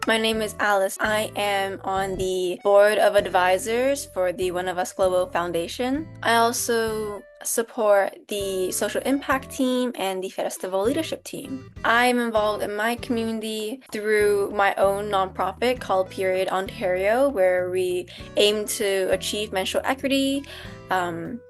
My name is Alice. I am on the board of advisors for the One of Us Global Foundation. I also support the social impact team and the festival leadership team. I'm involved in my community through my own nonprofit called Period Ontario, where we aim to achieve menstrual equity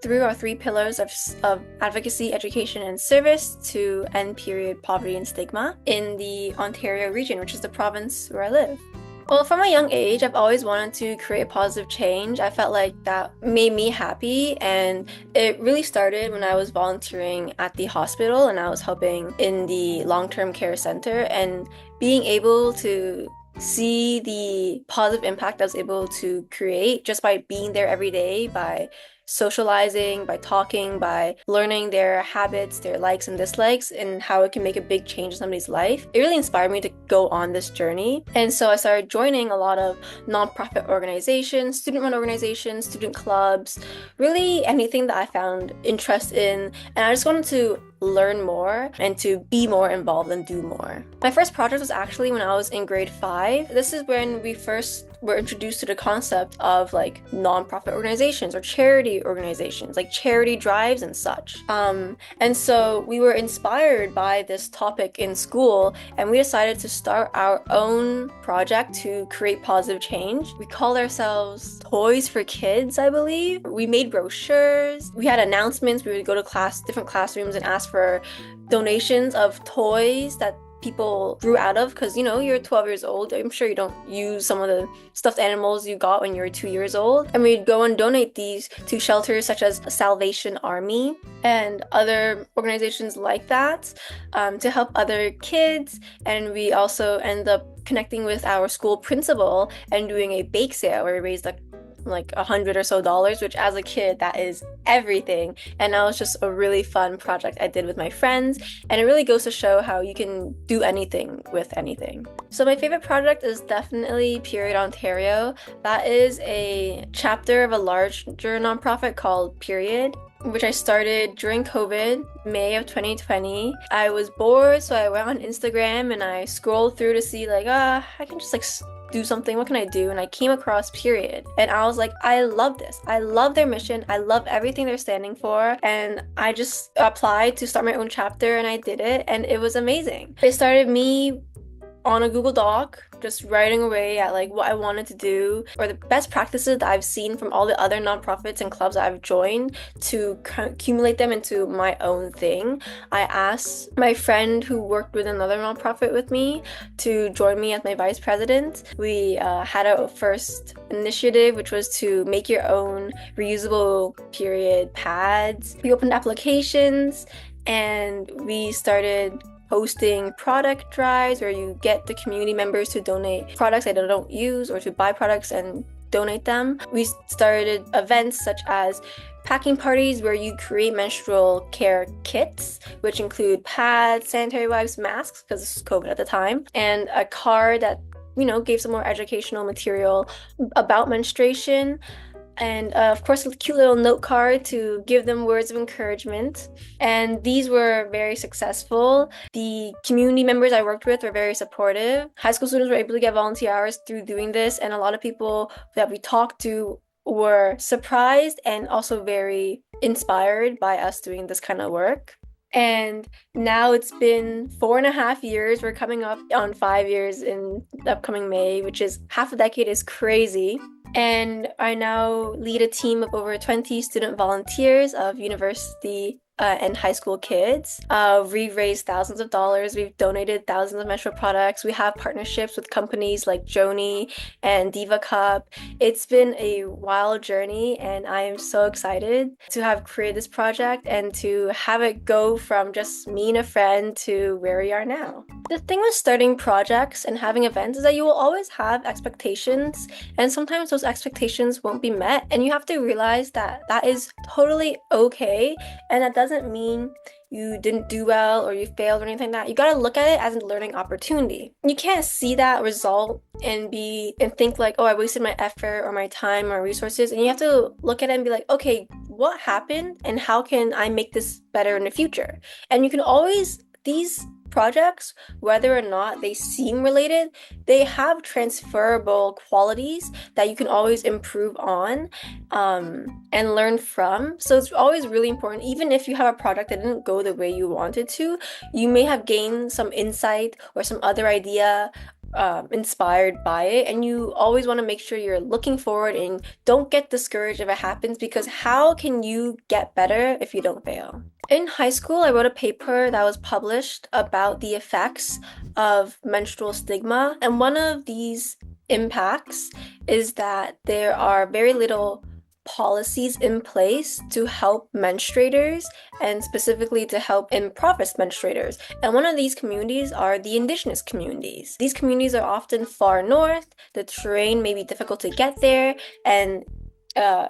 through our three pillars of advocacy, education, and service to end period poverty and stigma in the Ontario region, which is the province where I live. Well, from a young age, I've always wanted to create positive change. I felt like that made me happy, and it really started when I was volunteering at the hospital and I was helping in the long-term care center, and being able to see the positive impact I was able to create just by being there every day, by socializing, by talking, by learning their habits, their likes and dislikes, and how it can make a big change in somebody's life. It really inspired me to go on this journey. And so I started joining a lot of nonprofit organizations, student-run organizations, student clubs, really anything that I found interest in. And I just wanted to learn more and to be more involved and do more. My first project was actually when I was in grade 5. This is when we first were introduced to the concept of like nonprofit organizations or charity organizations, like charity drives and such. And so we were inspired by this topic in school, and we decided to start our own project to create positive change. We called ourselves Toys for Kids, I believe. We made brochures, we had announcements, we would go to different classrooms and ask for donations of toys that people grew out of, because you're 12 years old. I'm sure you don't use some of the stuffed animals you got when you were 2 years old. And we'd go and donate these to shelters such as Salvation Army and other organizations like that, to help other kids. And we also end up connecting with our school principal and doing a bake sale where we raised like $100 or so, which as a kid, that is everything. And that was just a really fun project I did with my friends. And it really goes to show how you can do anything with anything. So my favorite project is definitely Period Ontario. That is a chapter of a larger nonprofit called Period, which I started during COVID, May of 2020. I was bored, so I went on Instagram and I scrolled through to see I can just do something. What can I do? And I came across Period. And I was like, I love this. I love their mission. I love everything they're standing for. And I just applied to start my own chapter, and I did it. And it was amazing. It started me on a Google Doc, just writing away at what I wanted to do, or the best practices that I've seen from all the other nonprofits and clubs I've joined, to accumulate them into my own thing. I asked my friend who worked with another nonprofit with me to join me as my vice president. We had our first initiative, which was to make your own reusable period pads. We opened applications, and we started hosting product drives where you get the community members to donate products that they don't use, or to buy products and donate them. We started events such as packing parties where you create menstrual care kits, which include pads, sanitary wipes, masks, because this was COVID at the time, and a card that gave some more educational material about menstruation. And of course, a cute little note card to give them words of encouragement. And these were very successful. The community members I worked with were very supportive. High school students were able to get volunteer hours through doing this, and a lot of people that we talked to were surprised and also very inspired by us doing this kind of work. And now it's been 4.5 years. We're coming up on 5 years in the upcoming May, which is half a decade. Is crazy. And I now lead a team of over 20 student volunteers of university and high school kids. We've raised thousands of dollars. We've donated thousands of menstrual products. We have partnerships with companies like Joni and Diva Cup. It's been a wild journey, and I am so excited to have created this project and to have it go from just me and a friend to where we are now. The thing with starting projects and having events is that you will always have expectations, and sometimes those expectations won't be met, and you have to realize that that is totally okay, and that doesn't mean you didn't do well or you failed or anything like that. You gotta look at it as a learning opportunity. You can't see that result and think oh, I wasted my effort or my time or resources, and you have to look at it and be like, okay, what happened and how can I make this better in the future? And you can always, these projects, whether or not they seem related, they have transferable qualities that you can always improve on and learn from. So it's always really important, even if you have a project that didn't go the way you wanted to, you may have gained some insight or some other idea inspired by it, and you always want to make sure you're looking forward and don't get discouraged if it happens, because how can you get better if you don't fail? In high school, I wrote a paper that was published about the effects of menstrual stigma, and one of these impacts is that there are very little policies in place to help menstruators and specifically to help impoverished menstruators. And one of these communities are the indigenous communities. These communities are often far north, the terrain may be difficult to get there, and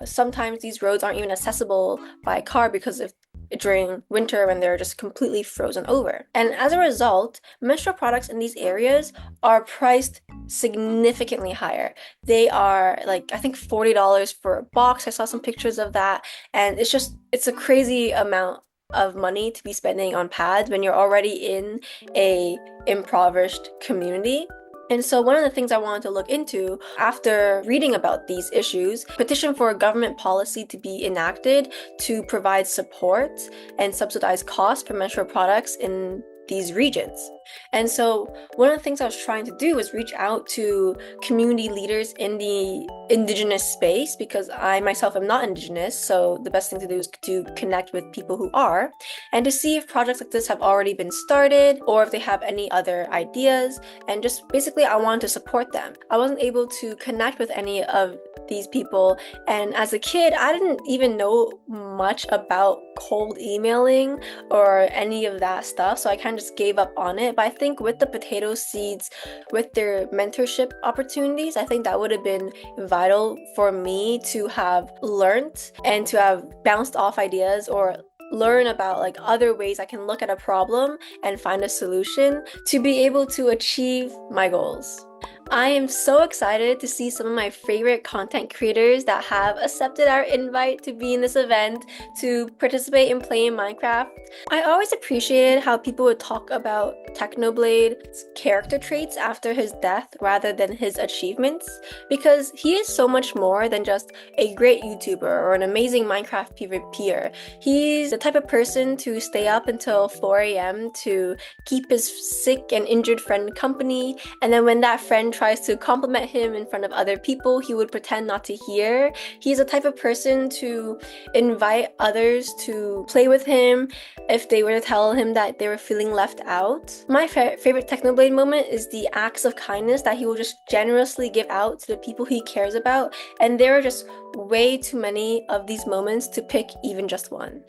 sometimes these roads aren't even accessible by car because of during winter when they're just completely frozen over. And as a result, menstrual products in these areas are priced significantly higher. They are like, I think $40 for a box. I saw some pictures of that, and it's a crazy amount of money to be spending on pads when you're already in a impoverished community. And so one of the things I wanted to look into after reading about these issues, petition for a government policy to be enacted to provide support and subsidize costs for menstrual products in these regions. And so one of the things I was trying to do was reach out to community leaders in the indigenous space, because I myself am not indigenous, so the best thing to do is to connect with people who are, and to see if projects like this have already been started or if they have any other ideas, and just basically I wanted to support them. I wasn't able to connect with any of these people, and as a kid I didn't even know much about cold emailing or any of that stuff, so I kind of just gave up on it. But I think with the potato seeds, with their mentorship opportunities, I think that would have been vital for me to have learned and to have bounced off ideas or learn about like other ways I can look at a problem and find a solution to be able to achieve my goals. I am so excited to see some of my favorite content creators that have accepted our invite to be in this event to participate in playing Minecraft. I always appreciated how people would talk about Technoblade's character traits after his death rather than his achievements, because he is so much more than just a great YouTuber or an amazing Minecraft PvPer. He's the type of person to stay up until 4 a.m. to keep his sick and injured friend company, and then when that friend tries to compliment him in front of other people, he would pretend not to hear. He's the type of person to invite others to play with him if they were to tell him that they were feeling left out. My favorite Technoblade moment is the acts of kindness that he will just generously give out to the people he cares about, and there are just way too many of these moments to pick even just one.